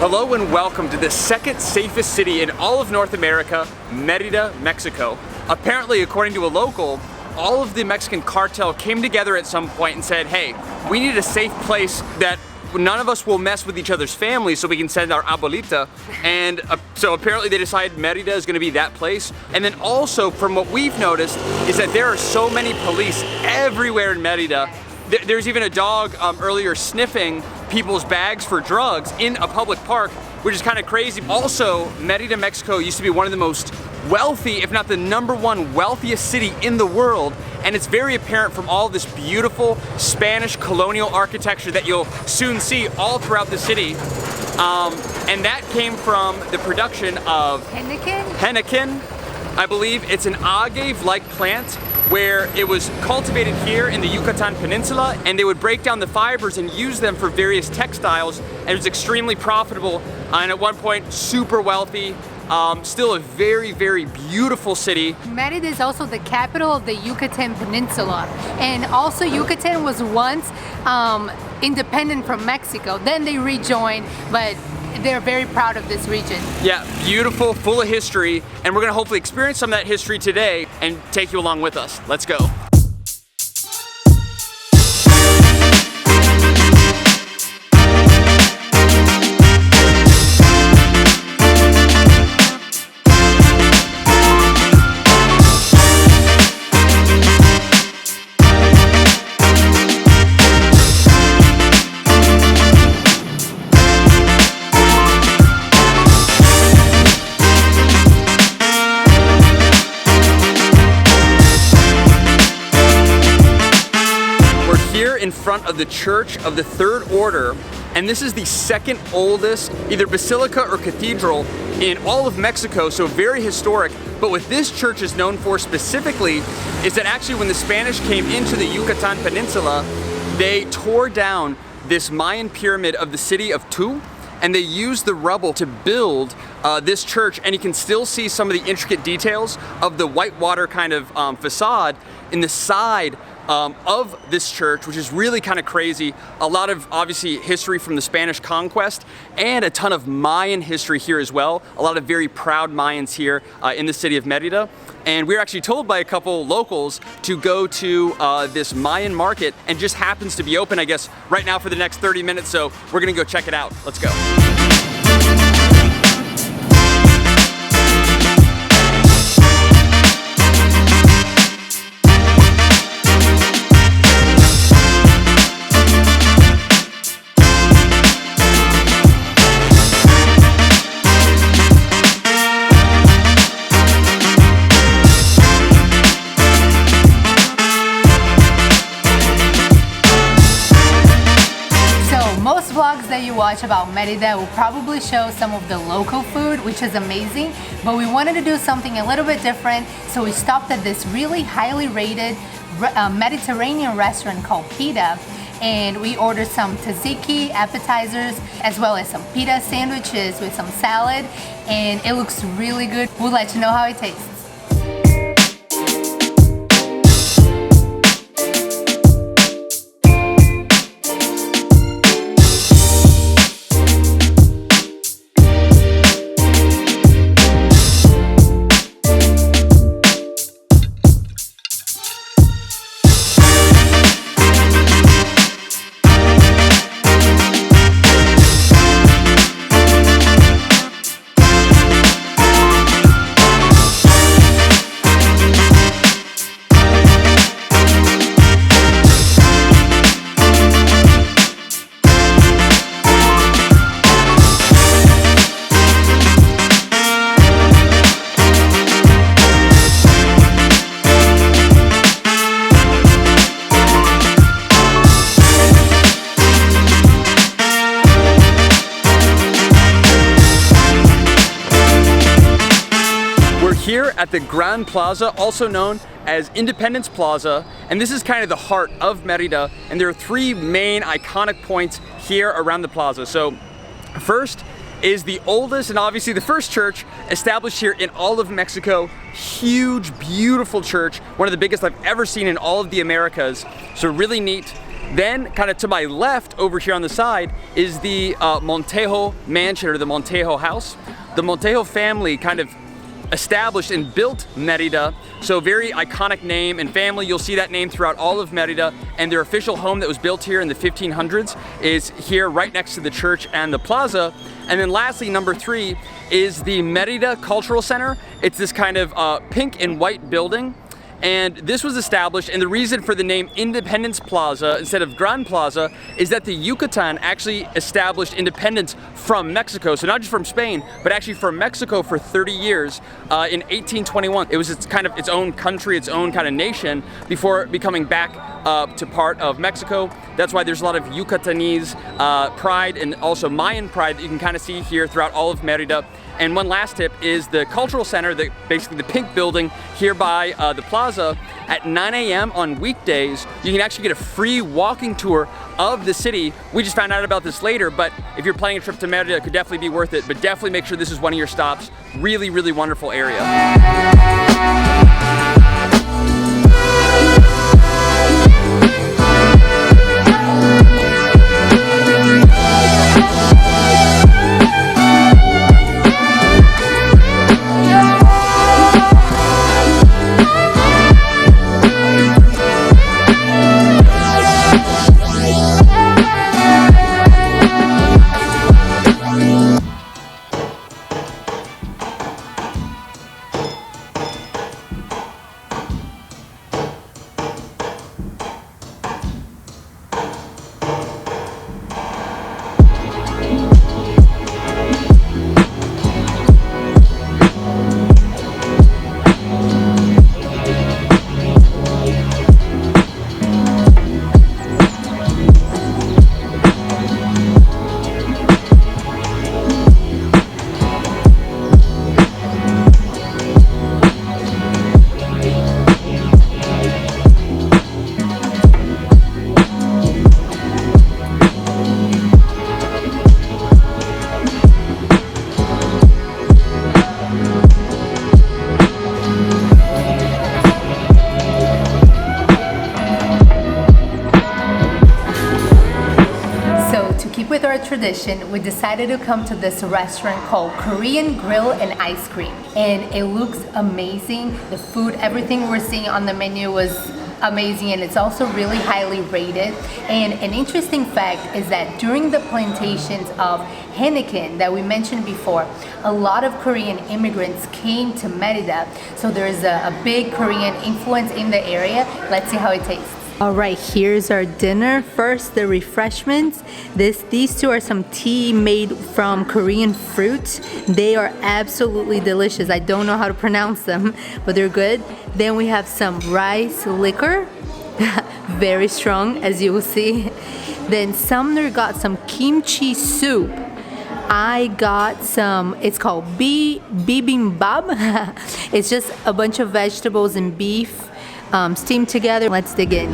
Hello and welcome to the second safest city in all of North America, Merida, Mexico. Apparently, according to a local, all of the Mexican cartel came together at some point and said, hey, we need a safe place that none of us will mess with each other's families so we can send our abuelita. And so apparently they decided Merida is going to be that place. And then also, from what we've noticed, is that there are so many police everywhere in Merida. There's even a dog earlier sniffing people's bags for drugs in a public park, which is kind of crazy. Also, Merida, Mexico used to be one of the most wealthy, if not the #1 wealthiest city in the world, and it's very apparent from all this beautiful Spanish colonial architecture that you'll soon see all throughout the city. And that came from the production of Henequen. I believe it's an agave-like plant where it was cultivated here in the Yucatan Peninsula, and they would break down the fibers and use them for various textiles, and it was extremely profitable, and at one point super wealthy. Still a very, very beautiful city. Merida is also the capital of the Yucatan Peninsula, and also Yucatan was once independent from Mexico. Then they rejoined, but they're very proud of this region. Yeah, beautiful, full of history, and we're gonna hopefully experience some of that history today and take you along with us. Let's go. In front of the Church of the Third Order, and this is the second oldest either basilica or cathedral in all of Mexico, so very historic. But what this church is known for specifically is that actually when the Spanish came into the Yucatan Peninsula, they tore down this Mayan pyramid of the city of Tu, and they used the rubble to build this church, and you can still see some of the intricate details of the whitewater kind of facade in the side of this church, which is really kind of crazy. A lot of obviously history from the Spanish conquest and a ton of Mayan history here as well. A lot of very proud Mayans here in the city of Merida. And we were actually told by a couple locals to go to this Mayan market, and just happens to be open, I guess, right now for the next 30 minutes. So we're gonna go check it out. Let's go. Vlogs that you watch about Merida will probably show some of the local food, which is amazing, but we wanted to do something a little bit different, so we stopped at this really highly rated Mediterranean restaurant called Pita, and we ordered some tzatziki appetizers as well as some pita sandwiches with some salad, and it looks really good. We'll let you know how it tastes. Here at the Gran Plaza, also known as Independence Plaza, and this is kind of the heart of Merida, and there are three main iconic points here around the plaza. So first is the oldest and obviously the first church established here in all of Mexico. Huge, beautiful church, one of the biggest I've ever seen in all of the Americas, so really neat. Then, kind of to my left, over here on the side, is the Montejo mansion, or the Montejo house. The Montejo family kind of established and built Merida, so very iconic name and family. You'll see that name throughout all of Merida, and their official home that was built here in the 1500s is here right next to the church and the plaza. And then lastly, number 3 is the Merida Cultural Center. It's this kind of pink and white building. And this was established, and the reason for the name Independence Plaza instead of Gran Plaza is that the Yucatan actually established independence from Mexico. So not just from Spain, but actually from Mexico for 30 years in 1821. It was its own country, its own kind of nation before becoming back to part of Mexico. That's why there's a lot of Yucatanese pride and also Mayan pride that you can kind of see here throughout all of Merida. And one last tip is the cultural center, basically the pink building here by the plaza. At 9 a.m. on weekdays, you can actually get a free walking tour of the city. We just found out about this later, but if you're planning a trip to Merida, it could definitely be worth it. But definitely make sure this is one of your stops. Really, really wonderful area. With our tradition, we decided to come to this restaurant called Korean Grill and Ice Cream, and it looks amazing. The food, everything we're seeing on the menu was amazing, and it's also really highly rated. And an interesting fact is that during the plantations of Henneken that we mentioned before, a lot of Korean immigrants came to Merida, so there's a big Korean influence in the area. Let's see how it tastes. All right, here's our dinner. First, the refreshments. These two are some tea made from Korean fruits. They are absolutely delicious. I don't know how to pronounce them, but they're good. Then we have some rice liquor, very strong, as you will see. Then Sumner got some kimchi soup. I got some, it's called bibimbap. It's just a bunch of vegetables and beef steamed together. Let's dig in.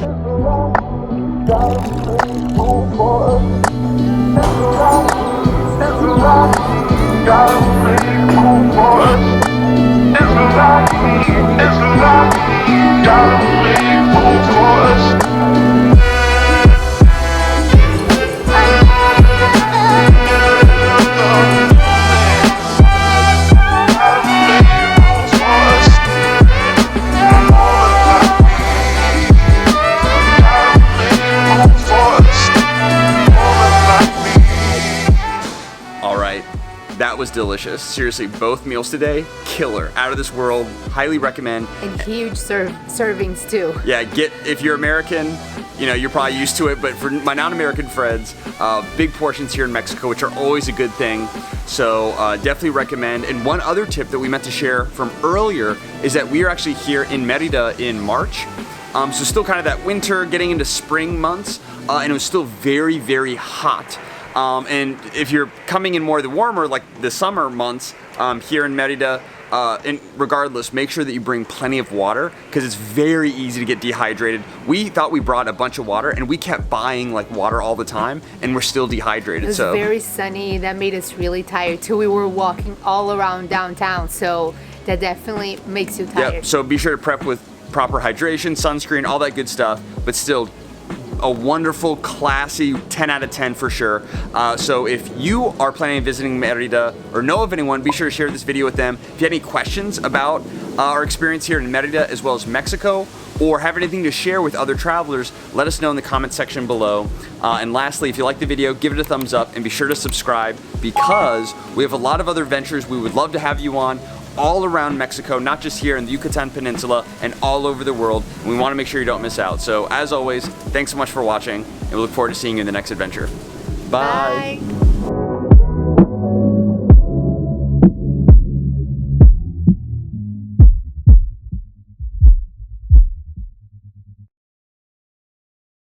That was delicious. Seriously, both meals today, killer. Out of this world, highly recommend. And huge servings too. Yeah, if you're American, you know, you're probably used to it, but for my non-American friends, big portions here in Mexico, which are always a good thing. So definitely recommend. And one other tip that we meant to share from earlier is that we are actually here in Merida in March. So still kind of that winter, getting into spring months, and it was still very, very hot. And if you're coming in more of the warmer, like the summer months here in Merida, and regardless, make sure that you bring plenty of water because it's very easy to get dehydrated. We thought we brought a bunch of water and we kept buying like water all the time and we're still dehydrated. It was very sunny. That made us really tired too. We were walking all around downtown, so that definitely makes you tired. Yep. So be sure to prep with proper hydration, sunscreen, all that good stuff, but still a wonderful, classy 10 out of 10 for sure. So if you are planning on visiting Merida or know of anyone, be sure to share this video with them. If you have any questions about our experience here in Merida as well as Mexico, or have anything to share with other travelers, let us know in the comment section below. And lastly, if you like the video, give it a thumbs up and be sure to subscribe, because we have a lot of other ventures we would love to have you on all around Mexico, not just here in the Yucatan Peninsula and all over the world. And we want to make sure you don't miss out. So as always, thanks so much for watching, and we look forward to seeing you in the next adventure. Bye. Bye.